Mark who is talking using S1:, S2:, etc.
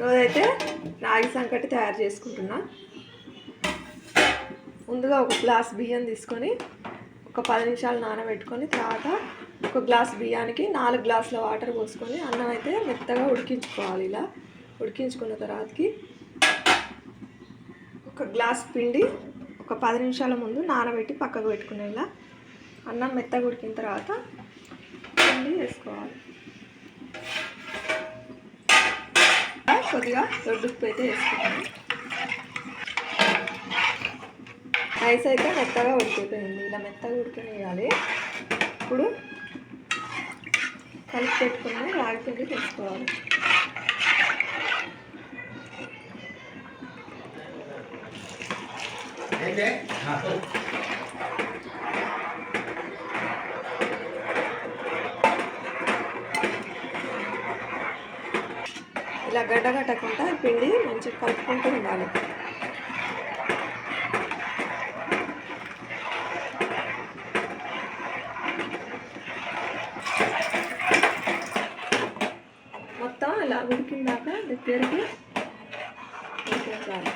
S1: రోజైతే రాగి సంకటి తయారు చేసుకుంటున్నా. ముందుగా ఒక గ్లాస్ బియ్యం తీసుకొని ఒక 10 నిమిషాలు నానబెట్టుకొని తర్వాత ఒక గ్లాస్ బియ్యానికి 4 గ్లాసుల వాటర్ పోసుకొని అన్నం అయితే మెత్తగా ఉడికించుకోవాలి. ఇలా ఉడికించుకున్న తర్వాతకి ఒక గ్లాస్ పిండి ఒక 10 నిమిషాల ముందు నానబెట్టి పక్కకు పెట్టుకునే. ఇలా అన్నం మెత్తగా ఉడికిన తర్వాత పిండి వేసుకోవాలి. కొద్దిగా దొడ్డుప్పు అయితే వేసుకుంటాను. రైస్ అయితే మెత్తగా ఉడికిపోయింది. ఇలా మెత్తగా ఉడికినేయాలి. ఇప్పుడు కలిపి పెట్టుకుని రాగి పిండి తీసుకోవాలి. ఇలా గడ్డగట్టకుండా పిండి మంచిగా కలుపుకుంటూ ఉండాలి. మొత్తం ఇలా ఉడికిందాక దగ్గరికి ఉడికించాలి.